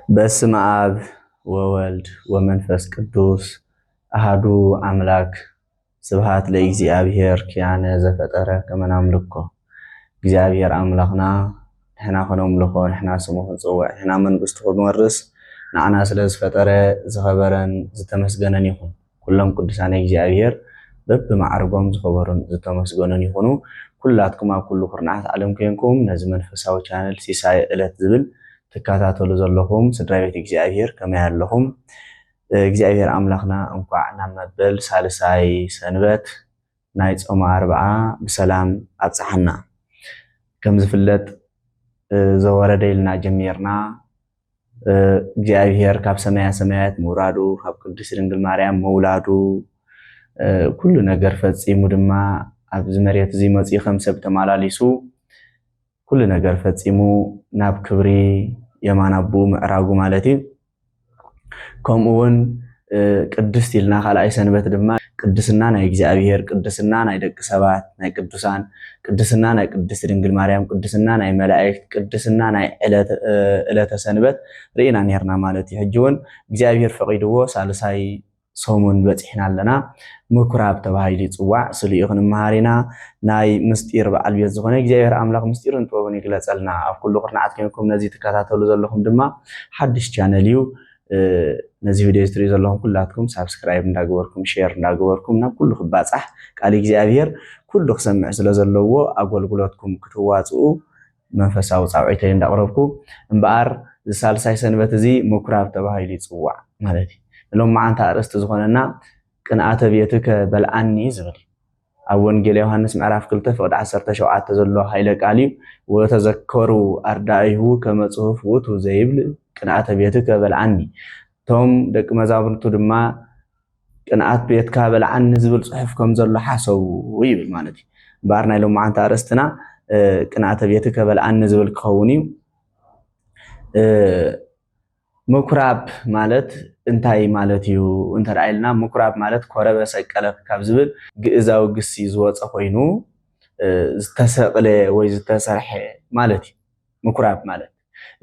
በስመ አብ ወወልድ ወመንፈስ ቅዱስ አሃዱ አምላክ ስብሐት ለእግዚአብሔር ኪያነ ዘፈጠረ ከመ ናምልኮ እግዚአብሔር አምላክና ንሕና ክነምልኮ ንሕና ስሙ ክንፅውዕ ንሕና መንግስቱ ክንወርስ ንዓና ስለ ዝፈጠረ ዝኸበረን ዝተመስገነን ይኹን። ኩሎም ቅዱሳን እግዚአብሔር በብማዕርጎም ዝኸበሩን ዝተመስገኑን ይኹኑ። ኩላትኩም ኣብ ኩሉ ኩርናዓት ዓለም ኮይንኩም ነዚ መንፈሳዊ ቻነል ሲሳይ ዕለት ዝብል ተከታተሉ ዘለኹም ስድራ ቤት እግዚአብሔር ከመይ ኣለኹም? እግዚአብሔር አምላክና እንኳዕ ናብ መበል ሳልሳይ ሰንበት ናይ ጾም ኣርብዓ ብሰላም ኣብፅሐና። ከም ዝፍለጥ ዘወረደ ኢልና ጀሚርና እግዚአብሔር ካብ ሰማያ ሰማያት ምውራዱ ካብ ቅድስት ድንግል ማርያም መውላዱ ኩሉ ነገር ፈፂሙ ድማ ኣብዚ መሬት እዚ መፅኡ ከም ሰብ ተመላሊሱ ኩሉ ነገር ፈፂሙ ናብ ክብሪ የማን አቡ ምዕራጉ ማለት እዩ። ከምኡውን ቅድስት ኢልና ካልኣይ ሰንበት ድማ ቅድስና ናይ እግዚአብሔር፣ ቅድስና ናይ ደቂ ሰባት፣ ናይ ቅዱሳን፣ ቅድስና ናይ ቅድስት ድንግል ማርያም፣ ቅድስና ናይ መላእክት፣ ቅድስና ናይ ዕለተ ሰንበት ርኢና ነርና ማለት እዩ። ሕጂ እውን እግዚአብሔር ፈቂድዎ ሳልሳይ ሰሙን በፂሕና ኣለና። ምኩራብ ተባሂሉ ይፅዋዕ። ስሉኡ ክንመሃር ኢና። ናይ ምስጢር በዓል ቤት ዝኾነ እግዚአብሔር አምላክ ምስጢርን ጥበብን ይግለፀልና። ኣብ ኩሉ ቅርናዓት ኮይንኩም ነዚ ትከታተሉ ዘለኹም ድማ ሓድሽ ቻነል እዩ። ነዚ ቪድዮ ትሪኡ ዘለኹም ኩላትኩም ሳብስክራይብ እንዳገበርኩም ሼር እንዳገበርኩም ናብ ኩሉ ክባፃሕ ቃል እግዚአብሔር ኩሉ ክሰምዕ ስለ ዘለዎ ኣገልግሎትኩም ክትዋፅኡ መንፈሳዊ ፃውዒተይ እንዳቅረብኩ እምበኣር ዝሳልሳይ ሰንበት እዚ ምኩራብ ተባሂሉ ይፅዋዕ ማለት እዩ። ሎም ማዓንታ ኣርእስቲ ዝኾነና ቅንኣተ ቤትከ በልዓኒ ዝብል ኣብ ወንጌል ዮሃንስ ምዕራፍ 2 ፍቅዲ 17 ዘሎ ሃይለ ቃል እዩ። ወተዘከሩ ኣርዳኢሁ ከመ ጽሑፍ ውእቱ ዘይብል ቅንኣተ ቤትከ በልዓኒ። እቶም ደቂ መዛሙርቱ ድማ ቅንኣት ቤትካ በልዓኒ ዝብል ጽሑፍ ከም ዘሎ ሓሰቡ ይብል ማለት እዩ። እምበኣር ናይ ሎም ማዓንታ ኣርእስትና ቅንኣተ ቤትከ በልዓኒ ዝብል ክኸውን እዩ። ምኩራብ ማለት እንታይ ማለት እዩ እንተራእልና ምኩራብ ማለት ኮረበ ሰቀለ ካብ ዝብል ግእዛዊ ግሲ ዝወፀ ኮይኑ ዝተሰቅለ ወይ ዝተሰርሐ ማለት እዩ። ምኩራብ ማለት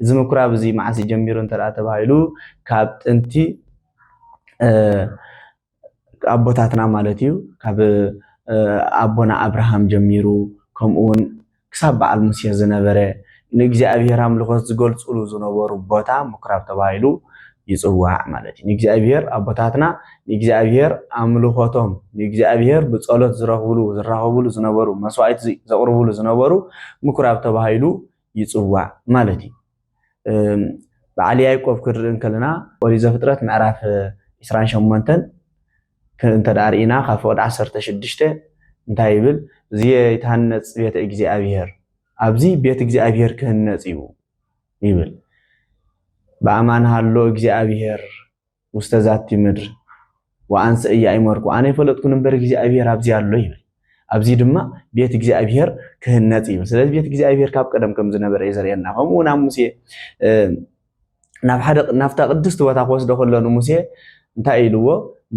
እዚ ምኩራብ እዚ መዓዝ ጀሚሩ እንተራ ተባሂሉ ካብ ጥንቲ ኣቦታትና ማለት እዩ ካብ ኣቦና አብርሃም ጀሚሩ ከምኡውን ክሳብ በዓል ሙሴ ዝነበረ ንእግዚአብሔር አምልኾት ዝገልፅሉ ዝነበሩ ቦታ ምኩራብ ተባሂሉ ይፅዋዕ ማለት እዩ። ንእግዚአብሔር ኣቦታትና ንእግዚአብሔር አምልኾቶም ንእግዚአብሔር ብጸሎት ዝራኸብሉ ዝነበሩ መስዋዕት ዘቅርብሉ ዝነበሩ ምኩራብ ተባሂሉ ይፅዋዕ ማለት እዩ። በዓል ያዕቆብ ክርኢን ከለና ኦሪት ዘፍጥረት ምዕራፍ 28 እንተዳርኢና ካብ ፍቅዲ 16 እንታይ ይብል? እዚ ይትሃነፅ ቤተ እግዚአብሔር ኣብዚ ቤት እግዚአብሔር ክህነፅ እዩ ይብል። በአማን ሃሎ እግዚአብሔር ውስተ ዛቲ ምድር ወአንሰ ኢያእመርኩ ኣነ የፈለጥኩን እምበር እግዚአብሔር ኣብዚ ኣሎ ይብል። ኣብዚ ድማ ቤት እግዚአብሔር ክህነፅ ይብል። ስለዚ ቤት እግዚአብሔር ካብ ቀደም ከም ዝነበረ የዘርየና። ከምኡውን ኣብ ሙሴ ናብታ ቅድስቲ ቦታ ክወስዶ ከለኑ ሙሴ እንታይ ኢልዎ?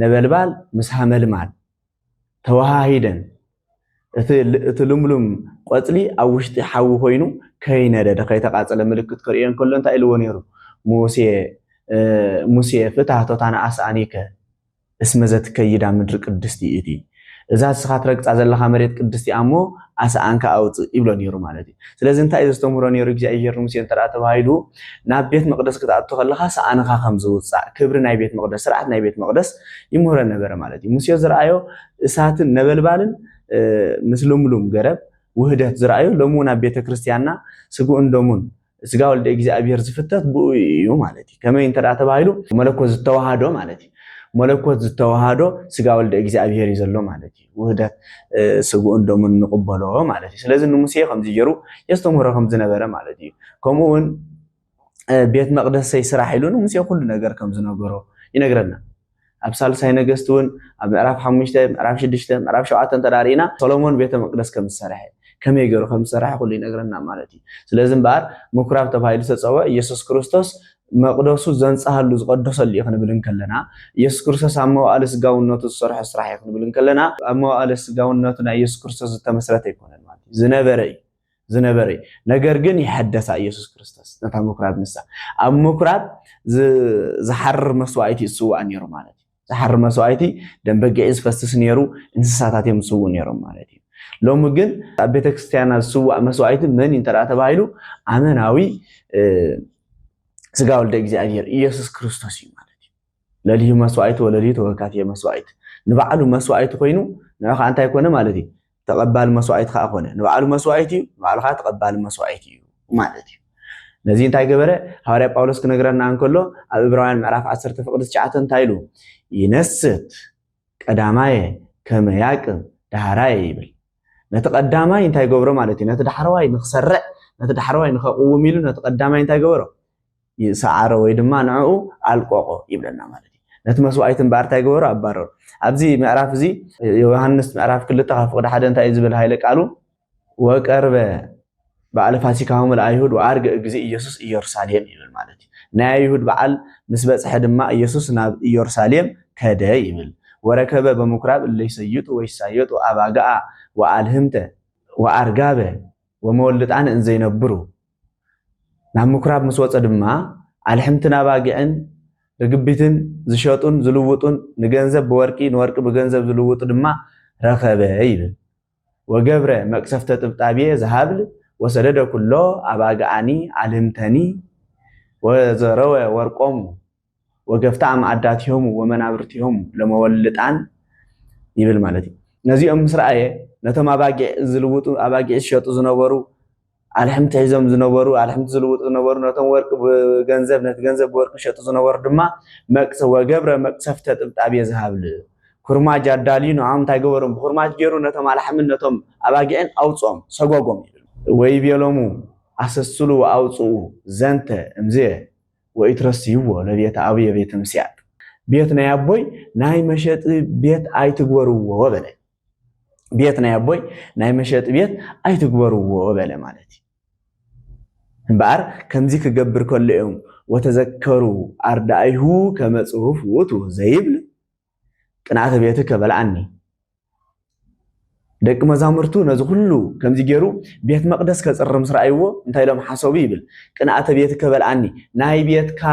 ነበልባል ምስ ሃመልማል ተዋሃሂደን እቲ ልምሉም ቆፅሊ ኣብ ውሽጢ ሓዊ ኮይኑ ከይነደደ ከይተቃፀለ ምልክት ክርኢን ከሎ እንታይ ኢልዎ ነይሩ? ሙሴ ፍታህቶታና ኣስኣኒከ እስመ ዘትከይዳ ምድሪ ቅድስቲ እቲ እዛ ንስኻ ትረግፃ ዘለካ መሬት ቅድስቲ እያ እሞ ኣስኣንካ ኣውፅእ ይብሎ ነይሩ ማለት እዩ። ስለዚ እንታይ እዩ ዘስተምህሮ ነይሩ እግዚአብሔር ሙሴ እንተራ ተባሂሉ ናብ ቤት መቅደስ ክትኣቱ ከለካ ሰኣንካ ከም ዝውፃእ ክብሪ ናይ ቤት መቅደስ ስርዓት ናይ ቤት መቅደስ ይምህሮ ነበረ ማለት እዩ። ሙሴ ዝረኣዮ እሳትን ነበልባልን ምስ ልምሉም ገረብ ውህደት ዝረኣዩ ሎሙ ናብ ቤተ ክርስቲያንና ስጉኡን ደሙን ስጋ ወልደ እግዚአብሔር ዝፍተት ብኡ እዩ ማለት እዩ። ከመይ እንተራ ተባሂሉ መለኮት ዝተዋሃዶ ማለት እዩ። መለኮት ዝተዋሃዶ ስጋ ወልደ እግዚአብሔር እዩ ዘሎ ማለት እዩ። ውህደት ስጉኡን ደሙን ንቅበሎ ማለት እዩ። ስለዚ ንሙሴ ከምዚ ገይሩ የስተምህሮ ከም ዝነበረ ማለት እዩ። ከምኡውን ቤት መቅደስ ስራሕ ኢሉ ንሙሴ ኩሉ ነገር ከም ዝነገሮ ይነግረና። ኣብ ሳልሳይ ነገስት እውን ኣብ ምዕራፍ 5 ምዕራፍ 6 ምዕራፍ 7 ተዳሪና ሰሎሞን ቤተ መቅደስ ከም ዝሰርሐ ከመይ ገይሩ ከም ዝሰርሐ ኩሉ ይነግረና ማለት እዩ። ስለዚ እምበኣር ምኩራብ ተባሂሉ ዝተፀውዐ ኢየሱስ ክርስቶስ መቅደሱ ዘንፃሃሉ ዝቀደሰሉ እዩ ክንብል ከለና ኢየሱስ ክርስቶስ ኣብ መዋእለ ስጋውነቱ ዝሰርሖ ስራሕ እዩ ክንብል ከለና ኣብ መዋእለ ስጋውነቱ ናይ ኢየሱስ ክርስቶስ ዝተመስረተ ይኮነን ማለት እዩ። ዝነበረ እዩ ዝነበረ ነገር ግን ይሐደሳ ኢየሱስ ክርስቶስ ነታ ምኩራብ ንሳ ኣብ ምኩራብ ዝሓርር መስዋዕቲ ይስዋዕ ነይሩ ማለት እዩ ዝሓርር መስዋዕቲ ደም በጊዕ ዝፈስስ ነይሩ እንስሳታት እዮም ዝስውኡ ነይሮም ማለት እዩ ሎሚ ግን ኣብ ቤተክርስትያና ዝስዋዕ መስዋዕቲ መን እንተዳ ተባሂሉ ኣመናዊ ስጋ ወልደ እግዚአብሔር ኢየሱስ ክርስቶስ እዩ ማለት እዩ ለልዩ መስዋዕቲ ወለልዩ ተወካትየ መስዋዕቲ ንባዕሉ መስዋዕቲ ኮይኑ ንዕኻ እንታይ ኮነ ማለት እዩ ተቀባል መስዋዕት ከዓ ኮነ ንባዕሉ መስዋዕት እዩ ንባዕሉ ከዓ ተቀባል መስዋዕት እዩ ማለት እዩ ነዚ እንታይ ገበረ ሐዋርያ ጳውሎስ ክነግረና እንከሎ ኣብ ዕብራውያን ምዕራፍ 10 ፍቅዲ 9 እንታይ ኢሉ ይነስት ቀዳማየ ከመ ያቅም ዳህራየ ይብል ነቲ ቀዳማይ እንታይ ገብሮ ማለት እዩ ነቲ ዳሕረዋይ ንኽሰርዕ ነቲ ዳሕረዋይ ንኸቅውም ኢሉ ነቲ ቀዳማይ እንታይ ገበሮ ይሰዓረ ወይ ድማ ንዕኡ ኣልቆቆ ይብለና ማለት እዩ ነቲ መስዋዕት እምበር እንታይ ገበሮ ኣባረሩ ኣብዚ ምዕራፍ እዚ ዮሐንስ ምዕራፍ 2 ካብ ፍቅዲ 1 እንታይ ዝብል ሃይለ ቃሉ ወቀርበ በዓል ፋሲካሆም ለአይሁድ ወአርገ እግዚእ ኢየሱስ ኢየሩሳሌም ይብል ማለት እዩ ናይ አይሁድ በዓል ምስ በጽሐ ድማ ኢየሱስ ናብ ኢየሩሳሌም ከደ ይብል ወረከበ በምኩራብ ለይሰይጡ ወይሳየጡ አባጋአ ወአልህምተ ወአርጋበ ወመወልጣን እንዘይነብሩ ናብ ምኩራብ ምስ ወፀ ድማ አልህምትን አባጊዕን ርግቢትን ዝሸጡን ዝልውጡን ንገንዘብ በወርቂ ንወርቂ በገንዘብ ዝልውጡ ድማ ረከበ ይብል ወገብረ መቅሰፍተ ጥብጣብየ ዝሃብል ወሰደደ ኩሎ አባጋአኒ አልህምተኒ ወዘረወ ወርቆሙ ወገፍታ ማዕዳትዮም ወመናብርትዮም ለመወልጣን ይብል ማለት እዩ ነዚኦም ምስ ረአየ ነቶም አባጊዕ ዝልውጡ አባጊዕ ዝሸጡ ዝነበሩ አልህምት ሒዞም ዝነበሩ አልህምት ዝልውጡ ዝነበሩ ነቶም ወርቂ ገንዘብ ነቲ ገንዘብ ወርቂ ሸጡ ዝነበሩ ድማ መቅሰ ወገብረ መቅሰፍተ ጥብጣብየ ዝሃብል ኩርማጅ አዳልዩ ንዖም እንታይ ገበሮም ብኩርማጅ ገይሩ ነቶም አልሕምን ነቶም አባጊዕን አውፅኦም ሰጓጎም ይብል ወይቤሎሙ አሰስሉ አውፅኡ ዘንተ እምዝየ ወይትረስይዎ ለቤተ አብየ ቤተ ምስያጥ ቤት ናይ አቦይ ናይ መሸጢ ቤት አይትግበርዎ በለ ቤት ናይ አቦይ ናይ መሸጢ ቤት አይትግበርዎ በለ ማለት እዩ እምበር ከምዚ ክገብር ከሎ እዮም ወተዘከሩ አርዳኢሁ ከመ ጽሑፍ ውእቱ ዘይብል ቅንዓተ ቤትከ በልዓኒ ደቂ መዛሙርቱ ነዚ ኩሉ ከምዚ ገይሩ ቤት መቅደስ ከጽርም ስራይዎ እንታይ ኢሎም ሓሰቡ ይብል ቅንዓተ ቤትከ በልዓኒ ናይ ቤትካ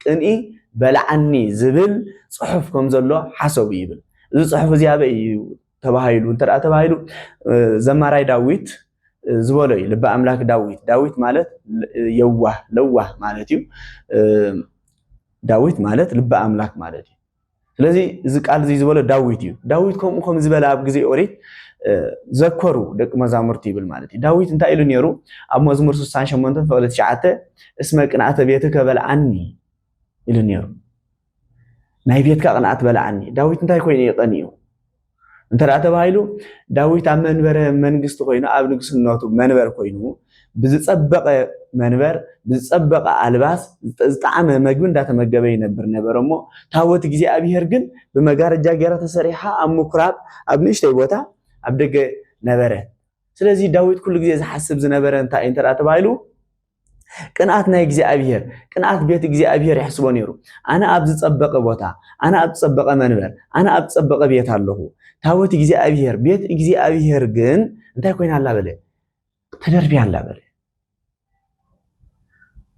ቅንኢ በልዓኒ ዝብል ጽሑፍ ከም ዘሎ ሓሰቡ ይብል እዚ ጽሑፍ እዚ ኣበይ እዩ ተባሂሉ እንተዳ ተባሂሉ ዘማራይ ዳዊት ዝበሎ እዩ ልበ ኣምላክ ዳዊት ማለት የዋህ ለዋህ ማለት እዩ ዳዊት ማለት ልበ ኣምላክ ማለት እዩ ስለዚ እዚ ቃል እዚ ዝበሎ ዳዊት እዩ ዳዊት ከም ዝበለ ኣብ ግዜ ኦሪት ዘከሩ ደቂ መዛሙርቲ ይብል ማለት እዩ ዳዊት እንታይ ኢሉ ነይሩ ኣብ መዝሙር 68 ፍቅዲ 9 እስመ ቅንዓተ ቤትከ በልዓኒ ኢሉ ነይሩ ናይ ቤትካ ቅንዓት በልዓኒ ዳዊት እንታይ ኮይኑ ይቀኒዩ እንተዳ ተባሂሉ ዳዊት ኣብ መንበረ መንግስቲ ኮይኑ ኣብ ንግስነቱ መንበር ኮይኑ ብዝፀበቀ መንበር ብዝፀበቀ ኣልባስ ዝጣዕመ ምግቢ እንዳተመገበ ይነብር ነበር እሞ ታቦት እግዚአብሔር ግን ብመጋረጃ ገይራ ተሰሪሓ ኣብ ምኩራብ ኣብ ንእሽተይ ቦታ ኣብ ደገ ነበረ ስለዚ ዳዊት ኩሉ ግዜ ዝሓስብ ዝነበረ እንታይ እንተዳ ተባሂሉ ቅንዓት ናይ እግዚአብሔር ቅንዓት ቤት እግዚአብሔር ይሕስቦ ነይሩ ኣነ ኣብ ዝፀበቀ ቦታ ኣነ ኣብ ዝፀበቀ መንበር ኣነ ኣብ ዝፀበቀ ቤት ኣለኹ ታቦት እግዚአብሔር ቤት እግዚአብሔር ግን እንታይ ኮይና ኣላ በለ ተደርብያ ኣላ በለ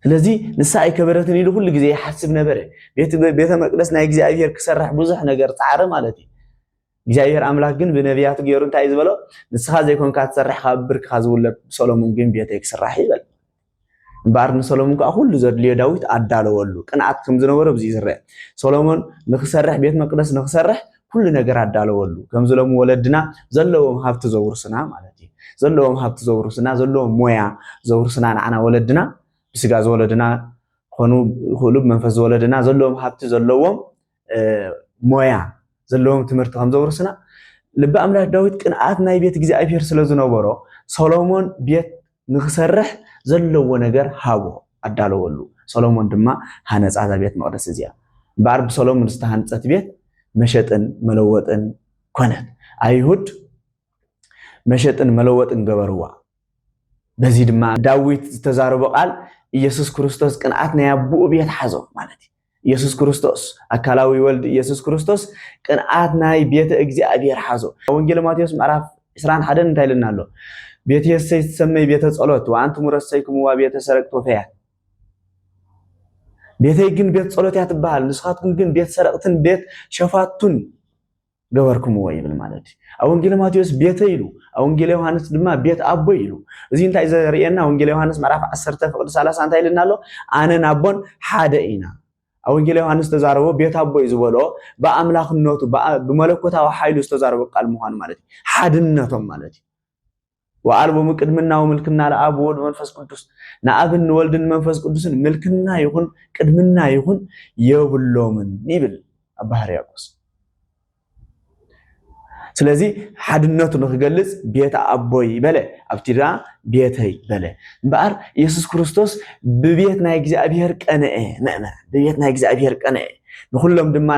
ስለዚ ንሳ ኣይከበረትን ኢሉ ኩሉ ግዜ ይሓስብ ነበረ ቤተ መቅደስ ናይ እግዚአብሔር ክሰርሕ ብዙሕ ነገር ፃዕረ ማለት እዩ እግዚአብሔር ኣምላክ ግን ብነቢያቱ ገይሩ እንታይ ዝበሎ ንስኻ ዘይኮንካ ትሰርሕካ ብርክኻ ዝውለድ ሰሎሞን ግን ቤተይ ክስራሕ ይበል እምበር ንሰሎሞን ከዓ ኩሉ ዘድልዮ ዳዊት ኣዳለወሉ ቅንዓት ከም ዝነበረ ብዚ ዝርአ ሰሎሞን ንክሰርሕ ቤት መቅደስ ንክሰርሕ ኩሉ ነገር ኣዳለወሉ ከም ዝሎም ወለድና ዘለዎም ሃብቲ ዘውርስና ማለት እዩ ዘለዎም ሃብቲ ዘውርስና ዘለዎም ሞያ ዘውርስና ንዓና ወለድና ብስጋ ዝወለድና ኮኑ ኩሉ መንፈስ ዝወለድና ዘለዎም ሃብቲ ዘለዎም ሞያ ዘለዎም ትምህርቲ ከም ዘውርስና ልበ ኣምላክ ዳዊት ቅንዓት ናይ ቤት እግዚአብሔር ስለ ዝነበሮ ሰሎሞን ቤት ንክሰርሕ ዘለዎ ነገር ሃቦ ኣዳለወሉ ሰሎሞን ድማ ሃነፃ ቤት መቅደስ እዚኣ እምበር ብሰሎሞን ዝተሃንፀት ቤት መሸጥን መለወጥን ኮነት አይሁድ መሸጥን መለወጥን ገበርዋ በዚ ድማ ዳዊት ዝተዛረበ ቃል ኢየሱስ ክርስቶስ ቅንዓት ናይ አቡኡ ቤት ሓዞ ማለት እዩ ኢየሱስ ክርስቶስ አካላዊ ወልድ ኢየሱስ ክርስቶስ ቅንዓት ናይ ቤተ እግዚአብሔር ሓዞ ወንጌል ማቴዎስ ምዕራፍ 21 እንታይ ኢልና ኣሎ ቤት የሰይ ተሰመይ ቤተ ጸሎት ወአንቱም ረሰይኩም ወቤተ ሰረቅቶ ፈያ ቤተይ ግን ቤት ጸሎት ያትባሃል ንስኻትኩም ግን ቤት ሰረቅትን ቤት ሸፋቱን ገበርኩም ወይ ይብል ማለት ወንጌል ማቴዎስ ቤተ ይሉ ወንጌል ዮሐንስ ድማ ቤት አቦ ይሉ እዚ እንታይ ዘርየና ወንጌል ዮሐንስ ምዕራፍ 10 ፍቅድ 30 እንታይ ይልናሎ አነን አቦን ሓደ ኢና ወንጌል ዮሐንስ ተዛረቦ ቤት አቦ ይዝበሎ በአምላክነቱ በመለኮታዊ ኃይሉ ተዛረቦ ቃል መሆን ማለት ሓድነቶም ማለት ወአልቦ ምቅድምና ወምልክና ለአብ ወወልድ መንፈስ ቅዱስ ናአብን ወልድን መንፈስ ቅዱስን ምልክና ይሁን ቅድምና ይሁን የብሎምን ይብል አባ ሕርያቆስ ስለዚህ ሓድነቱ ንክገልጽ ቤት አቦይ በለ ኣብቲራ ቤተይ በለ እምበኣር ኢየሱስ ክርስቶስ ብቤት ናይ እግዚአብሔር ቀነአ መእመ ብቤት ናይ እግዚአብሔር ቀነአ ንኩሎም ድማ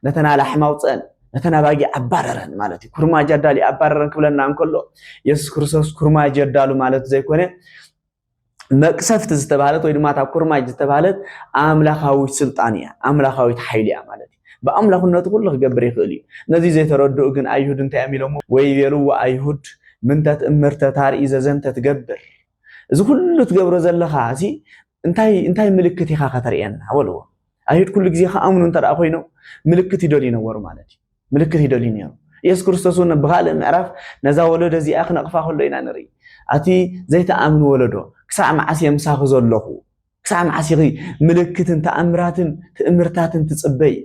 ነተናላ ሕማውፀን ነተናባጊ አባረረን ማለት ኩርማ ጀዳሊ አባረረን ክብለና እንከሎ ኢየሱስ ክርስቶስ ኩርማ ጀዳሉ ማለት ዘይኮነ መቅሰፍት ዝተባለት ወይ ድማ ታ ኩርማ ዝተባለት አምላኻዊ ስልጣን እያ አምላኻዊት ኃይል እያ ማለት በአምላክነቱ ሁሉ ክገብር ይኽእል እዩ ነዚ ዘይተረድኡ ግን አይሁድ እንታይ የሚለው ወይ ይቤሉ አይሁድ ምንተት እምርተ ታርኢ ዘዘንተ ትገብር እዚ ሁሉ ትገብሮ ዘለኻ እዚ እንታይ ምልክት ኢኻ ከተርእየና ወልዎ አይሁድ ኩሉ ግዜ ከኣምኑ እንተደኣ ኮይኖም ምልክት ይደልዩ ነበሩ ማለት እዩ ምልክት ይደልዩ ነይሩ ኢየሱስ ክርስቶስ ብኻልእ ምዕራፍ ነዛ ወለዶ እዚኣ ክነቕፋ ከሎ ኢና ንርኢ ኣቲ ዘይተኣምኑ ወለዶ ክሳዕ መዓስ የምሳኺ ዘለኹ ክሳዕ መዓስ ምልክትን ተኣምራትን ትእምርታትን ትፅበይ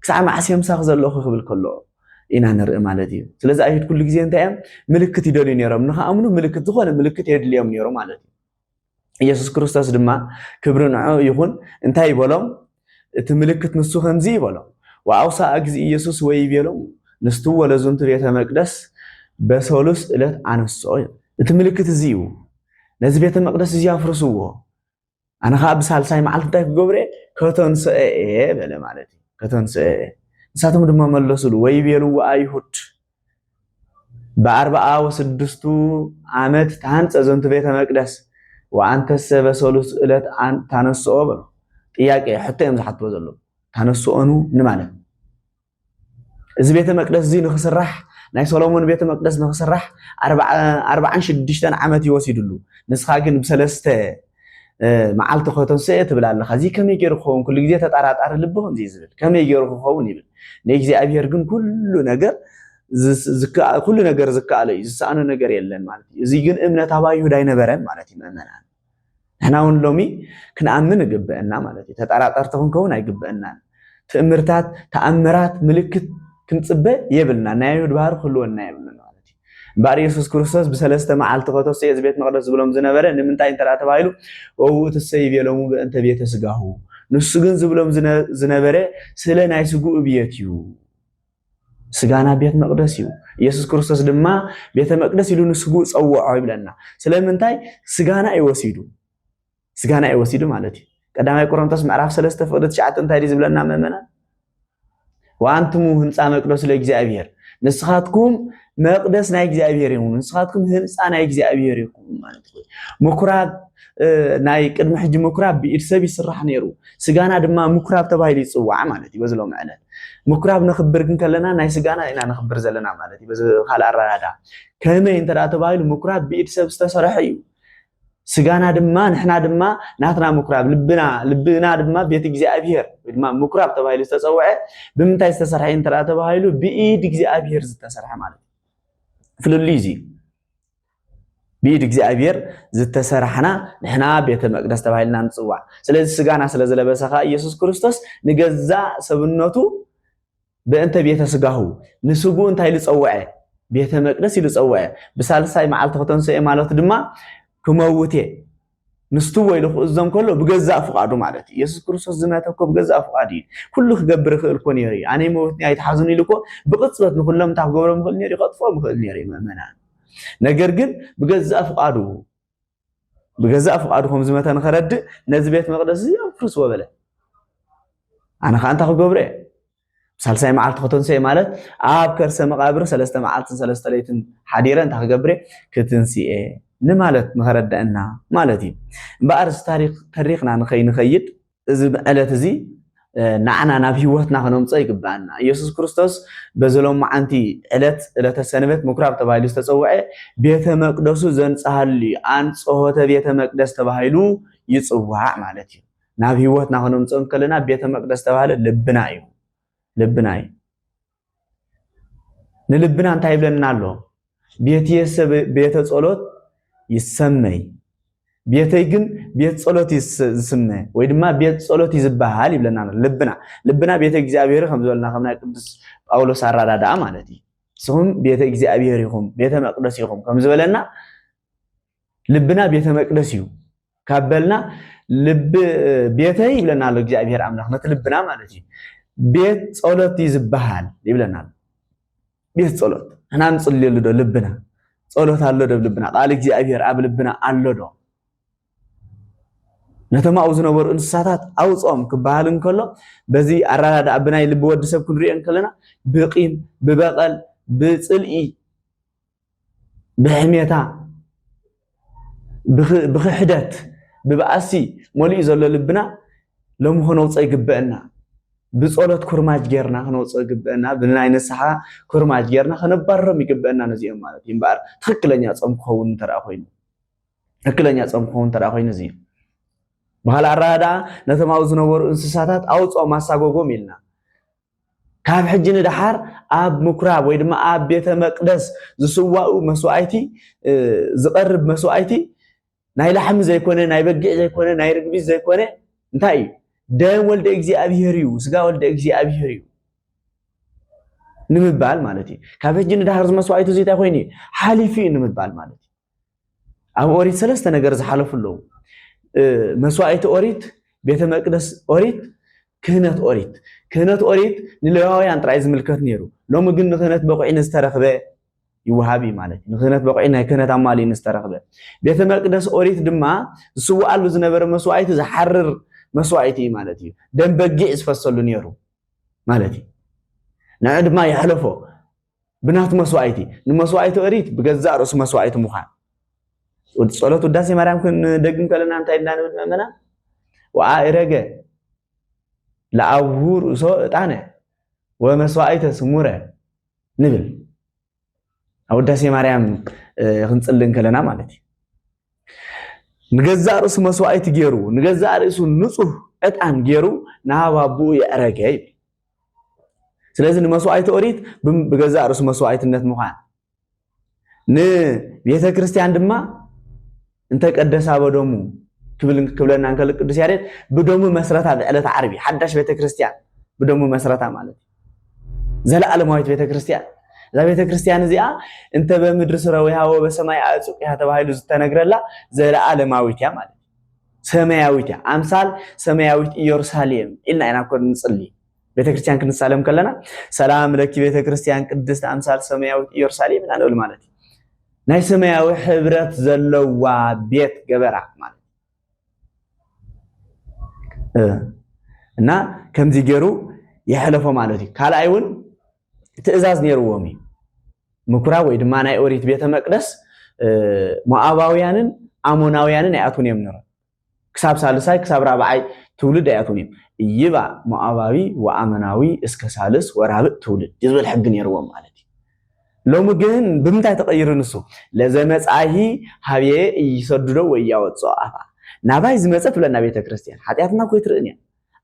ክሳዕ መዓስ የምሳኺ ዘለኹ ክብል ከሎ ኢና ንርኢ ማለት እዩ ስለዚ ኣይሁድ ኩሉ ግዜ እንታይ እዮም ምልክት ይደልዩ ነይሮም ንኸኣምኑ ምልክት ዝኾነ ምልክት የድልዮም ነይሩ ማለት እዩ ኢየሱስ ክርስቶስ ድማ ክብሪ ንዑ ይኹን እንታይ ይበሎም እቲ ምልክት ንሱ ከምዚ ይበሎም ወአውሳእ እግዚእ ኢየሱስ ወይ ይቤሎም ንስቱ ወለዙንቱ ቤተ መቅደስ በሰሉስ ዕለት ኣነስኦ እቲ ምልክት እዚ እዩ ነዚ ቤተ መቅደስ እዚ ኣፍርስዎ ኣነ ከዓ ብሳልሳይ መዓልቲ እንታይ ክገብረ ከተንስአ እየ በለ ማለት እዩ ከተንስአ ንሳቶም ድማ መለሱሉ ወይ ይቤልዎ አይሁድ በ46 ዓመት ታንፀ ዘንቱ ቤተ መቅደስ ወአንተሰ በሰሉስ ዕለት ታነስኦ በሎ ጥያቄ ሕቶ እዮም ዝሓትዎ ዘሎ ታነስኦኑ ንማለት እዚ ቤተ መቅደስ እዚ ንክስራሕ ናይ ሰሎሞን ቤተ መቅደስ ንክስራሕ 46 ዓመት ይወሲድሉ ንስኻ ግን ብሰለስተ መዓልቲ ከተንስአ ትብል ኣለኻ እዚ ከመይ ገይሩ ክኸውን ኩሉ ግዜ ተጣራጣሪ ልቢ ከምዚ ዝብል ከመይ ገይሩ ክኸውን ይብል ንእግዚአብሔር ግን ኩሉ ነገር ዝከኣለ እዩ ዝሰኣኖ ነገር የለን ማለት እዩ እዚ ግን እምነታዊ አይሁድ ኣይነበረን ማለት እዩ ምእመናን ንሕና እውን ሎሚ ክንኣምን ይግበአና ማለት እዩ ተጠራጠርቲ ክንከውን ኣይግበአናን ትእምርታት ተኣምራት ምልክት ክንፅበ የብልና ናይ አይሁድ ባህሪ ክህልወና የብልና ማለት እዩ እምበኣር ኢየሱስ ክርስቶስ ብሰለስተ መዓልቲ ከተንስአ እዚ ቤት መቅደስ ዝብሎም ዝነበረ ንምንታይ እንተዳ ተባሂሉ ወውእቱ እሰይ ይቤሎሙ በእንተ ቤተ ስጋሁ ንሱ ግን ዝብሎም ዝነበረ ስለ ናይ ስጉኡ ቤት እዩ ስጋና ቤት መቅደስ እዩ ኢየሱስ ክርስቶስ ድማ ቤተ መቅደስ ኢሉ ንስጉኡ ፀውዖ ይብለና ስለምንታይ ስጋና ይወሲዱ ማለት እዩ ቀዳማይ ቆሮንቶስ ምዕራፍ 3 ፍቅዲ 9 እንታይ ዝብለና መእመናን ወአንቱም ህንፃ መቅደስ ለእግዚአብሔር ንስኻትኩም መቅደስ ናይ እግዚአብሔር ይሁን ንስኻትኩም ህንፃ ናይ እግዚአብሔር ይሁን ማለት እዩ ምኩራብ ናይ ቅድሚ ሕጂ ምኩራብ ብኢድ ሰብ ይስራሕ ነይሩ ስጋና ድማ ምኩራብ ተባሂሉ ይፅዋዕ ማለት እዩ በዝሎም ዕለት ምኩራብ ነኽብር ግን ከለና ናይ ስጋና ኢና ነኽብር ዘለና ማለት እዩ በዚ ካልእ ኣረዳዳ ከመይ እንተዳ ተባሂሉ ምኩራብ ብኢድ ሰብ ዝተሰርሐ እዩ ስጋና ድማ ንሕና ድማ ናትና ምኩራብ ልብና ድማ ቤት እግዚአብሔር ድማ ምኩራብ ተባሂሉ ዝተፀውዐ ብምንታይ ዝተሰርሐ እንተዳ ተባሂሉ ብኢድ እግዚአብሔር ዝተሰርሐ ማለት እዩ ፍልሉ እዚ بيد እግዚአብሔር ዝተሰርሐና ንሕና ቤተ መቅደስ ተባሂልና ንጽዋዕ ስለዚህ ስጋና ስለዘለበሰኻ ኢየሱስ ክርስቶስ ንገዛ ሰብነቱ በእንተ ቤተ ስጋሁ ንስጉ እንታይ ልጸውዐ ቤተ መቅደስ ይልጸውዐ ብሳልሳይ መዓልቲ ከተንስአ ማለት ድማ ክመውቴ ንስቱ ወይ ለኹእዞም ከሎ ብገዛእ ፍቃዱ ማለት ኢየሱስ ክርስቶስ ዝመተኮ ብገዛእ ፍቃዱ ኩሉ ክገብር ክእል ኮን ነይሩ ኣነ ሞትኒ ኣይተሓዝኑ ኢልኮ ብቅጽበት ንኩሎም ታገበሮም ክእል ነይሩ ይኸጥፎም ክእል ነይሩ መእመናን ነገር ግን بجزاء فقاده هم زمتها نخرد نزل بيت مقدس يفرس وبله أنا خانت أخو جبرة سالساي معلت خطون ساي مالت كرسة مقابر سلسة معلت سلسة ليتن حديرة أنت أخو جبرة كتنسي نمالت نخرد أنها مالتي بأرس تاريخنا نخيد إذا قالت زي ንዓና ናብ ህይወትና ክነምፅኦ ይግባአና ኢየሱስ ክርስቶስ በዘሎም መዓንቲ ዕለተ ሰንበት ምኩራብ ተባሂሉ ዝተፀውዐ ቤተ መቅደሱ ዘንፀሃሉ አንጾሆተ ቤተ መቅደስ ተባሂሉ ይፅዋዕ ማለት እዩ ናብ ህይወትና ክነምፅኦ ከለና ቤተ መቅደስ ተባሂለ ልብና እዩ ንልብና እንታይ ይብለና ኣሎ ቤተ ጸሎት ይሰመይ ቤተይ ግን ቤት ጸሎት ይስመ ወይ ድማ ቤት ጸሎት ይዝባሃል ይብለና ልብና ቤተ እግዚአብሔር ከም ዝበልና ከምና ቅዱስ ጳውሎስ አራዳዳ ማለት እዩ ስኹም ቤተ እግዚአብሔር ይኹም ቤተ መቅደስ ይኹም ከም ዝበለና ልብና ቤተ መቅደስ እዩ ካብልና ልብ ቤተይ ይብለና ኣሎ እግዚአብሔር አምላክ ነቲ ልብና ማለት እዩ ቤት ጸሎት ይዝባሃል ይብለና ቤት ጸሎት እና ንጽልየሉ ዶ ልብና ጸሎት አሎ ዶ ልብና ቃል እግዚአብሔር አብ ልብና አሎ ዶ ነተማኡ ዝነበሩ እንስሳታት አውጾም ክባሃል እንከሎ በዚ አራዳዳ አብናይ ልብ ወድሰብ ክንሪአን ከለና ብቂም ብበቀል ብጽልኢ ብሕሜታ ብክሕደት ብባእሲ ሞሊኡ ዘሎ ልብና ሎም ሆነውፀ ይግበአና ብጸሎት ኩርማጅ ጌርና ክነውፀ ይግበአና ብናይ ንስሓ ኩርማጅ ጌርና ከነባረም ይግበአና ነዚኦም ማለት እዩ እምበር ትክክለኛ ጾም ክኸውን ተራ ኮይኑ እዚ ባህል አራዳ ነተማው ዝነበሩ እንስሳታት አውጾም ማሳጎጎም ኢልና ካብ ሕጂ ንድሓር አብ ምኩራብ ወይ ድማ አብ ቤተ መቅደስ ዝስዋኡ መስዋዕቲ ዝቀርብ መስዋዕቲ ናይ ላሕሚ ዘይኮነ ናይ በጊዕ ዘይኮነ ናይ ርግቢ ዘይኮነ እንታይ እዩ ደም ወልደ እግዚአብሔር እዩ ስጋ ወልደ እግዚአብሔር እዩ ንምባል ማለት እዩ ካብ ሕጂ ንድሓር ዝመስዋዕቱ እንታይ ኮይኑ ሓሊፊ ንምባል ማለት እዩ ኣብ ኦሪት ሰለስተ ነገር ዝሓለፉ ኣለዉ መስዋዕቲ ኦሪት ቤተ መቅደስ ኦሪት ክህነት ኦሪት ንሌዋውያን ጥራይ ዝምልከት ነይሩ ሎሚ ግን ንክህነት በቁዒን ዝተረኽበ ይወሃቢ ማለት እዩ ንክህነት በቁዒን ናይ ክህነት ኣማሊን ዝተረኽበ ቤተ መቅደስ ኦሪት ድማ ዝስዋዓሉ ዝነበረ መስዋዕቲ ዝሓርር መስዋዕቲ ማለት እዩ ደም በጊዕ ዝፈሰሉ ነይሩ ማለት እዩ ንዕ ድማ ይሕለፎ ብናቱ መስዋዕቲ ንመስዋዕቲ ኦሪት ብገዛእ ርእሱ መስዋዕቲ ምዃን ጸሎት ውዳሴ ማርያም ክንደግም ከለና እንታይ እንዳንብል መመና ወአረገ ለአብሁ ርእሶ ዕጣነ ወመስዋዕተ ስሙረ ንብል ውዳሴ ማርያም ክንጽልን ከለና ማለት እዩ ንገዛእ ርእሱ መስዋዕቲ ገይሩ ንገዛእ ርእሱ ንጹህ ዕጣን ገይሩ ናብ አቡኡ የዕረገ ስለዚህ ንመስዋዕቲ ኦሪት ብገዛእ ርእሱ መስዋዕትነት ምዃን ንቤተ ክርስቲያን ድማ እንተ ቀደሳ በደሙ ክብለና እንከል ቅዱስ ያሬድ በደሙ መስረታ ዕለተ ዓርቢ ሓዳሽ ቤተ ክርስቲያን በደሙ መስረታ ማለት ዘለዓለማዊት ቤተ ክርስቲያን እዛ ቤተ ክርስቲያን እዚኣ እንተ በምድር ስረዊሃ ወበሰማይ አጽቂሃ ተባሂሉ ዝተነግረላ ዘለዓለማዊት ያ ማለት ሰማያዊት ያ አምሳል ሰማያዊት ኢየሩሳሌም ኢልና ኢና ኮን ንጽሊ ቤተ ክርስቲያን ክንሳለም ከለና ሰላም ለኪ ቤተ ክርስቲያን ቅድስት አምሳል ሰማያዊት ኢየሩሳሌም ኢና ንብል ማለት ናይ ሰማያዊ ሕብረት ዘለዋ ቤት ገበራ ማለት እና ከምዚ ገይሩ ይሕለፎ ማለት እዩ ካልኣይ እውን ትእዛዝ ነይርዎም እዩ ምኩራብ ወይ ድማ ናይ ኦሪት ቤተ መቅደስ ሞዓባውያንን አሞናውያንን ኣይኣትውን እዮም ነይሮም ክሳብ ሳልሳይ ክሳብ ራብዓይ ትውልድ ኣይኣትውን እዮም ይባ ሞዓባዊ ወአመናዊ እስከ ሳልስ ወራብዕ ትውልድ ዝብል ሕጊ ነይርዎም ማለት እዩ ሎሚ ግን ብምንታይ ተቀይሩ ንሱ ለዘመጻሂ ሃብየ ይሰድዶ ወይ ያወጽኦ አፋ ናባይ ዝመጸት ብለና ቤተ ክርስቲያን ኃጢአትና ኮይ ትርእንያ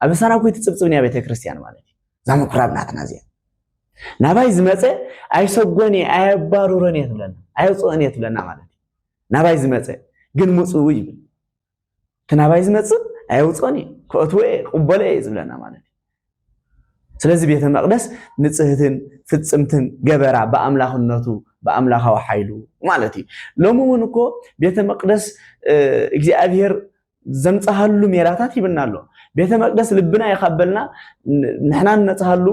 አብሳና ኮይ ትጽብጽብንያ ቤተ ክርስቲያን ማለት እዩ ዛ ምኩራብ ናትና እዚያ ናባይ ዝመጸ ኣይሰጎኒ ኣያባሩረን የትብለና ኣየውጽኦን የትብለና ማለት እዩ ናባይ ዝመጸ ግን ሙጽው ይብል ተናባይ ዝመጽ ኣየውጽኦኒ ክእትወ ቅበለ ዝብለና ማለት እዩ ስለዚህ ቤተ መቅደስ ንጽህትን ፍጽምትን ገበራ በአምላክነቱ በአምላካዊ ኃይሉ ማለት እዩ ሎሚ እውን እኮ ቤተ መቅደስ እግዚአብሔር ዘምጻሃሉ ሜራታት ይብናሎ ቤተ መቅደስ ልብና ይኻበልና ንሕና ነጽሃሉ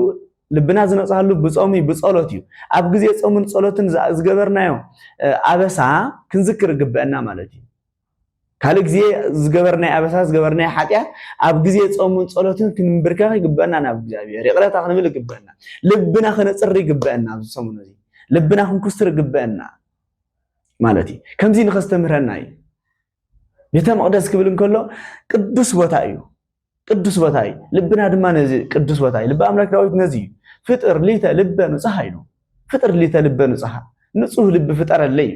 ልብና ዝነጽሃሉ ብጾሚ ብጸሎት እዩ ኣብ ግዜ ጾምን ጸሎትን ዝገበርናዮ አበሳ ክንዝክር ግበአና ማለት እዩ ካልእ ግዜ ዝገበርናይ አበሳ ዝገበርናይ ኃጢአት ኣብ ግዜ ጾምን ጸሎትን ክንብርከኽ ይግበአና ናብ እግዚአብሔር ይቅረታ ክንብል ይግበአና ልብና ክነጽሪ ይግበአና ዝሰሙን እዚ ልብና ክንኩስትር ይግበአና ማለት እዩ ከምዚ ንኸስተምህረና እዩ ቤተ መቅደስ ክብል እንከሎ ቅዱስ ቦታ እዩ ቅዱስ ቦታይ ልብና ድማ ነዚ ቅዱስ ቦታይ ልብ አምላክ ዳዊት ነዚ ፍጥር ሊተ ልበ ንጹህ አይኑ ፍጥር ሊተ ልበ ንጹህ ንጹህ ልብ ፍጠረለይ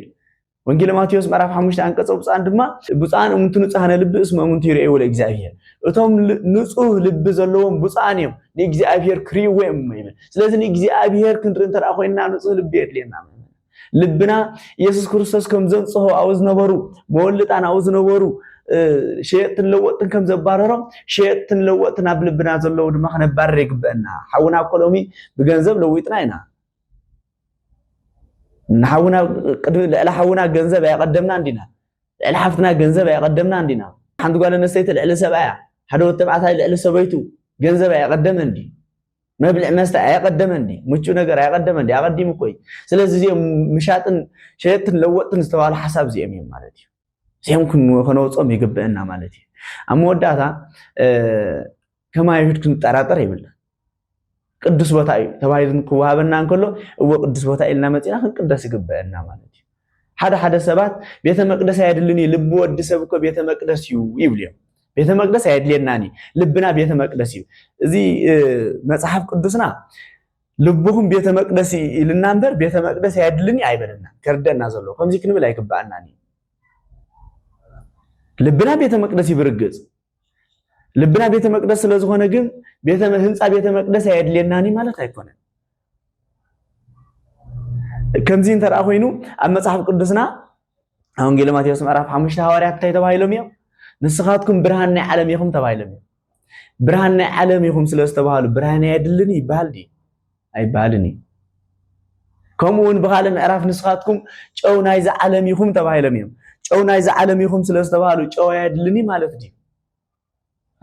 ወንጌል ማቴዎስ ምዕራፍ 5 አንቀጽ ብፃን ድማ ብፃን እምንቱ ንጹሃነ ልብ እስመ እምንቱ ይርአዩ ለእግዚአብሔር እቶም ንጹህ ልብ ዘለዎም ብፃን እዮም ንእግዚአብሔር ክሪእዎ እዮም ይብል ስለዚህ ንእግዚአብሔር ክንርኢ እንተራ ኮይና ንጹህ ልብ የድልየና ልብና ኢየሱስ ክርስቶስ ከም ዘንጽሖ አው ዝነበሩ መወልጣን አው ዝነበሩ ሸየጥን ለወጥን ከም ዘባረሮም ሸየጥን ለወጥን ኣብ ልብና ዘለው ድማ ክነባረር ይግበአና ሓውና ኮሎሚ ብገንዘብ ለዊጥና ኢና نحاونا لا حاونا جنزب يا قدمنا عندنا لا حفتنا جنزب يا قدمنا عندنا حمد قال أنا سيت العلة سبعة حدو تبعتها العلة سبيتو جنزب يا قدم عندي ما بالعماس يا قدم عندي مشو نجار يا قدم عندي أقدم كوي سلسلة زي مشاتن شيء لوقت نستوى على حساب زي أمي مالتي زي ممكن خنوص أمي جبنا مالتي أما وداها كما يمكن ترى يبلا ቅዱስ ቦታ እዩ ተባሂልን ክዋሃበና እንከሎ እወ ቅዱስ ቦታ ኢልና መጽና ክንቅደስ ይግበአና ማለት እዩ ሓደ ሰባት ቤተ መቅደስ አይደልኒ ልብ ወድ ሰብ እኮ ቤተ መቅደስ እዩ ይብልዮም ቤተ መቅደስ አይደልናኒ ልብና ቤተ መቅደስ እዩ እዚ መጽሐፍ ቅዱስና ልብኩም ቤተ መቅደስ ኢልና እንበር ቤተ መቅደስ አይደልኒ አይበልና ከርደና ዘሎ ከምዚ ክንብል አይግበአናኒ ልብና ቤተ መቅደስ ይብርግጽ ልብና ቤተ መቅደስ ስለዝሆነ ግን ቤተ ህንጻ ቤተ መቅደስ አይደልናኒ ማለት አይኮነን ከምዚን ተራ ኮይኑ ኣብ መጽሐፍ ቅዱስና ወንጌል ማቴዎስ ምዕራፍ 5 ሐዋርያት ተባሂሎም እዮም ንስኻትኩም ብርሃን ናይ ዓለም ይኹም ተባሂሎም እዮም ብርሃን ናይ ዓለም ይኹም ስለዝተባሃሉ ብርሃን አይደልኒ ይባል ዲ አይባልኒ ከምኡን በኋላ ምዕራፍ ንስኻትኩም ጨው ናይ ዘዓለም ይኹም ተባሂሎም እዮም ጨው ናይ ዘዓለም ይኹም ስለዝተባሃሉ ጨው አይደልኒ ማለት ዲ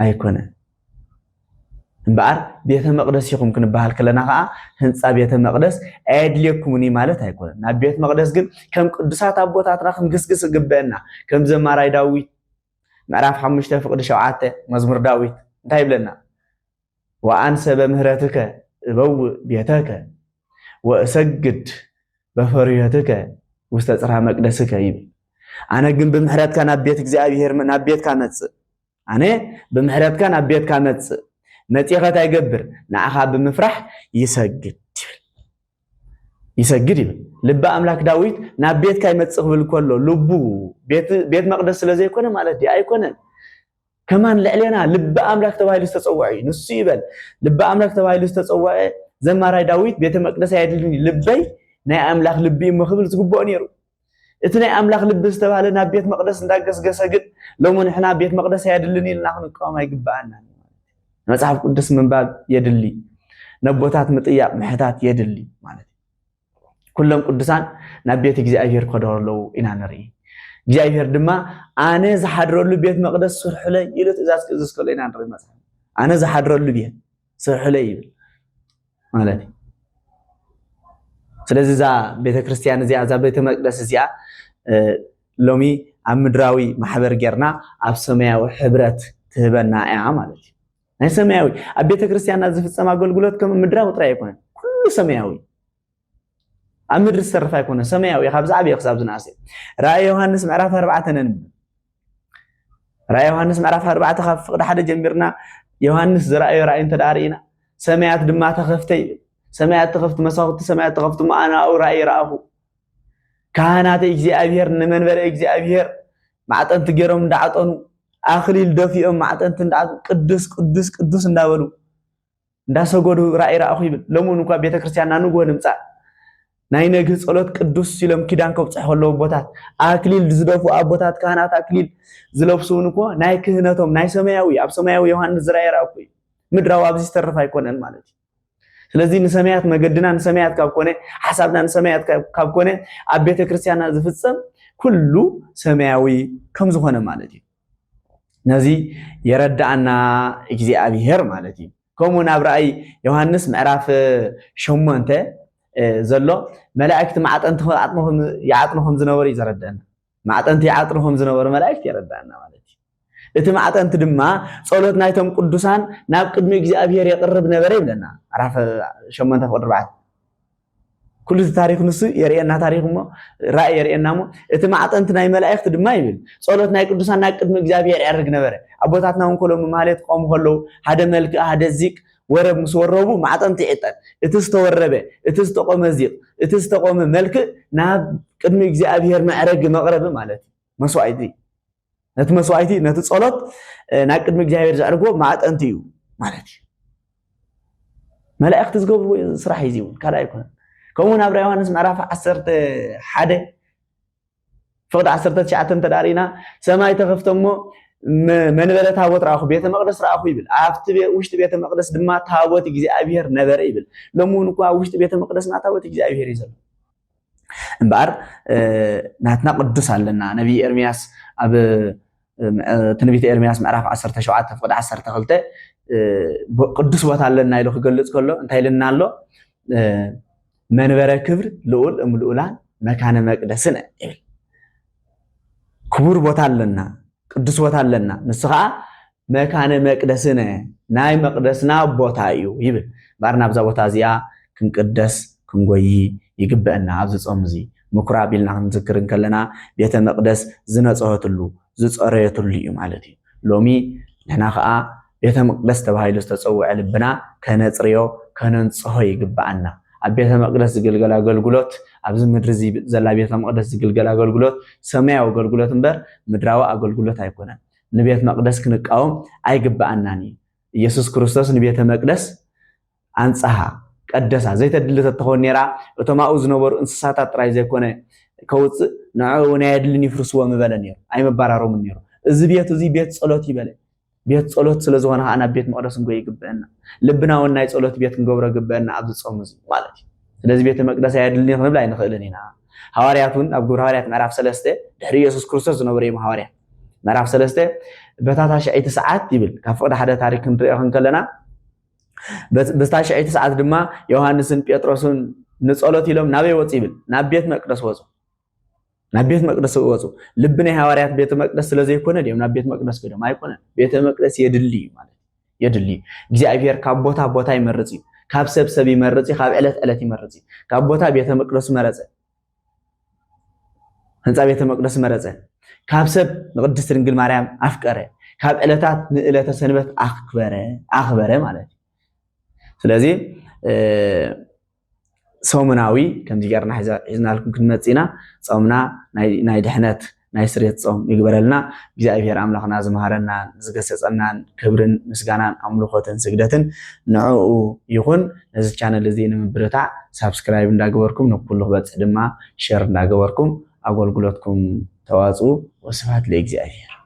አይኮነ እንባር ቤተ መቅደስ ይኹም ክንባሃል ከለና ኸአ ህንጻ ቤተ መቅደስ አይድልየኩምኒ ማለት አይኮነ ናብ ቤተ መቅደስ ግን ከም ቅዱሳት አቦታትና ክንግስግስ ግበአና ከም ዘማራይ ዳዊት ምዕራፍ 5 ፍቅድ 7 መዝሙር ዳዊት እንታይ ይብለና ወአንሰ በምህረትከ እበው ቤተከ ወእሰግድ በፈሪየትከ ውስተ ጽርሐ መቅደስከ ይብል አነ ግን በምህረትካ ናብ ቤት እግዚአብሔር ናብ ቤትካ መጽእ አነ በምህረትካ ናብ ቤትካ መጽእ መጽኸት አይገብር ናአኻ በመፍራህ ይሰግድ ልብ አምላክ ዳዊት ናብ ቤትካ ይመጽእ ብል ኮሎ ልቡ ቤት መቅደስ ስለዘይ ኮነ ማለት አይኮነ ከማን ለዕለና ልብ አምላክ ተባሂሉ ተጸዋዒ ንሱ ይበል ልብ አምላክ ተባሂሉ ተጸዋዒ ዘማራይ ዳዊት ቤተ መቅደስ አይደልኒ ልበይ ናይ አምላክ ልብ ይመኽብል ዝግበኦ ነይሩ እቲ ናይ አምላክ ልብ ዝተባለ ናብ ቤት መቅደስ እንዳገስገሰ ግን ለምን እحنا ቤት መቅደስ አይደልኒ ኢልና ክንቃወም አይግባአና መጽሐፍ ቅዱስ ምንባብ የድሊ ነቦታት ምጥያቅ ምሕታት የድሊ ማለት ኩሎም ቅዱሳን ናብ ቤት እግዚአብሔር ከደረለው ኢና ነርኢ እግዚአብሔር ድማ አነ ዝሓድረሉ ቤት መቅደስ ስርሕለይ ኢሉ ትእዛዝ ክእዝዝ ከሎ ኢና ነርኢ መጽሐፍ አነ ዝሓድረሉ ቤት ስርሕለይ ይብል ማለት ስለዚህ ዛ ቤተ ክርስቲያን እዚኣ ዛ ቤተ መቅደስ እዚኣ ሎሚ ኣብ ምድራዊ ማሕበር ጌርና ኣብ ሰማያዊ ሕብረት ትህበና እያ ማለት እዩ ናይ ሰማያዊ ኣብ ቤተ ክርስቲያንና ዝፍጸም ኣገልግሎት ከም ምድራዊ ጥራይ ኣይኮነን ኩሉ ሰማያዊ ኣብ ምድሪ ዝሰርፍ ኣይኮነን ሰማያዊ ካብ ዝዓበየ ክሳብ ዝናእሰ ራእይ ዮሐንስ ምዕራፍ 4 ነን ራእይ ዮሐንስ ምዕራፍ 4 ካብ ፍቅዲ ሓደ ጀሚርና ዮሐንስ ዝራእዮ ራእይ እንተዳሪና ሰማያት ድማ ተኸፍተ ሰማያት ተኸፍቱ መሳውቲ ሰማያት ተኸፍቱ ማአናው ራእይ ራእሁ ካህናት እግዚአብሔር ንመንበረ እግዚአብሔር ማዕጠንት ገሮም እንዳዓጠኑ አክሊል ደፊኦም ማዕጠንት ቅዱስ ቅዱስ ቅዱስ እንዳበሉ እንዳሰጎዱ ራእይ ራእሁ ይብል ለሙን እንኳን ቤተ ክርስቲያንና ንጎ ንምጻ ናይ ነግህ ጸሎት ቅዱስ ሲሎም ኪዳን ከብጽሕ ከለው ቦታት አክሊል ዝደፉ አቦታት ካህናት አክሊል ዝለብሱን እኮ ናይ ክህነቶም ናይ ሰማያዊ ኣብ ሰማያዊ ዮሐንስ ዝራእይ ራእሁ ምድራዊ ኣብዚ ዝተረፈ አይኮነን ማለት እዩ ስለዚህ ንሰማያት መገድና ንሰማያት ካብ ኮነ ሐሳብና ንሰማያት ካብ ኮነ ኣብ ቤተ ክርስቲያንና ዝፍጸም ኩሉ ሰማያዊ ከም ዝኾነ ማለት እዩ ነዚ የረዳአና እግዚአብሔር ማለት እዩ ከምኡ ናብ ራእይ ዮሐንስ ምዕራፍ 8 ዘሎ መላእክት ማዕጠንት ያዕጥኑهم ዝነበሩ ይዘረዳና ማዕጠንት ያዕጥኑهم ዝነበሩ መላእክት ይረዳአና ማለት እዩ እቲ ማዕጠንት ድማ ጸሎት ናይቶም ቅዱሳን ናብ ቅድሚ እግዚአብሔር ይቅርብ ነበረ ይብለና ምዕራፍ 8 ቁጥር 4 كل تاريخ نسو يرينا تاريخ مو رأي يرينا مو اتمعت ناي ملائكة دما يبل صلوت ناي قدوسان ناي قدم እግዚአብሔር ያርግ ነበር አቦታትና ወንኮሎም ማለት ቆም ሆሎ ሓደ መልክ ሓደ ዚቅ ወረብ መስወረቡ ማዕጠንት ይጣል እትስተወረበ እትስተቆመ ዚቅ እትስተቆመ መልክ ናብ ቅድም እግዚአብሔር ማዕረግ መቅረብ ማለት መስዋዕቲ ነቲ መስዋዕቲ ነቲ ጸሎት ናብ ቅድም እግዚአብሔር ዘርጎ ማዕጠንት እዩ ማለት መላእክት ዝገብሩ ስራሕ ይዚውን ካላ ይኮን كمون أبرا يوحنس معرف عصرت حدا فقد عصرت شعتن تدارينا سماي تخفتمو من بلت هاوت راخو بيت مقدس راخو يبل عفت بي وشت بيت مقدس دما تهاوت እግዚአብሔር ነበር ይብል ለሙን እንኳ ውሽጥ ቤተ መቅደስ ናታወት እግዚአብሔር ይዘል እንባር ናትና ቅዱስ አለና ነብይ ኤርሚያስ አብ ትንቢት ኤርሚያስ ምዕራፍ 17 فقد 12 ቅዱስ ቦታ አለና ይለው ከገለጽ ከሎ እንታይ ልናሎ منبر كبر لؤل لؤلان مكان مقدسنا يبل كبر بوتالنا قدس بوتالنا نسخا مكان مقدسنا ناي مقدسنا بوتايو يبل بارنا بزا بوتازيا كنقدس كنغوي يغبئنا ابز صومزي مكرابيلنا نذكرن كلنا بيت مقدس زنصهتلو زصريتلو معناتي لومي نحنا خا بيت مقدس تبايلو تتصوع لبنا كنصريو كننصهو يغبئنا أبيت مقدس زغلغل أغلغلوت أبز مدر زي زلا بيت مقدس زغلغل أغلغلوت سماو أغلغلوت امبر مدراو أغلغلوت أيكونن نبيت مقدس كنقاوم أيغبأناني ኢየሱስ ክርስቶስ ንቤተ መቅደስ አንጻሃ ቀደሳ ዘይተድልተ ተኾን ነራ እቶማኡ ዝነበሩ እንስሳታት ጥራይ ዘይኮነ ከውጽ ንዑ ናይድልን ይፍርስዎ መበለ ነሩ ኣይመባራሮም ነሩ እዚ ቤት ጸሎት ይበለ ቤት ጸሎት ስለዝሆነ አና ቤት መቅደስ እንጎይ ይግበአና ልብና ወናይ ጸሎት ቤት እንገብረ ግበአና አብዝ ጾምዝ ማለት ስለዚህ ቤተ መቅደስ ያድልኒ ንብል አይንخلኒና ሐዋርያቱን ኣብ ግብረ ሐዋርያት ምዕራፍ 3 ድሕሪ ኢየሱስ ክርስቶስ ዝነበሩ ሐዋርያት ምዕራፍ 3 በታታሽ አይተ ሰዓት ይብል ካፈቀደ ሓደ ታሪክ እንሪአን ከለና በታታሽ አይተ ሰዓት ድማ ዮሐንስን ጴጥሮስን ንጸሎት ኢሎም ናበይ ወጽ ይብል ናብ ቤት መቅደስ ወጹ ናብ ቤት መቅደስ ወጹ ልብና ሐዋርያት ቤተ መቅደስ ስለዘይኮነ ደም ናብ ቤት መቅደስ ከደም አይኮነ ቤተ መቅደስ የድሊ ማለት የድሊ እግዚአብሔር ካብ ቦታ ይመርጽ ካብ ሰብሰብ ይመርጽ ካብ ዕለት ይመርጽ ካብ ቦታ ቤተ መቅደስ መረጸ ህንጻ ቤተ መቅደስ መረጸ ካብ ሰብ ንቅድስት ድንግል ማርያም አፍቀረ ካብ ዕለታት ንዕለተ ሰንበት አክበረ ማለት ስለዚህ ሶምናዊ ከምዚ ገርና ሒዝናልኩም ክንመጽና ጾምና ናይ ድሕነት ናይ ስሬት ጾም ይግበረልና እግዚአብሔር አምላኽና ዝመሃረና ዝገሰጸና ክብርን ምስጋናን አምልኾትን ስግደትን ንዑ ይኹን ነዚ ቻነል እዚ ንምብረታ ሳብስክራይብ እንዳገበርኩም ንኩሉ በጽ ድማ ሼር እንዳገበርኩም አገልግሎትኩም ተዋጹ ወስብሐት ለእግዚአብሔር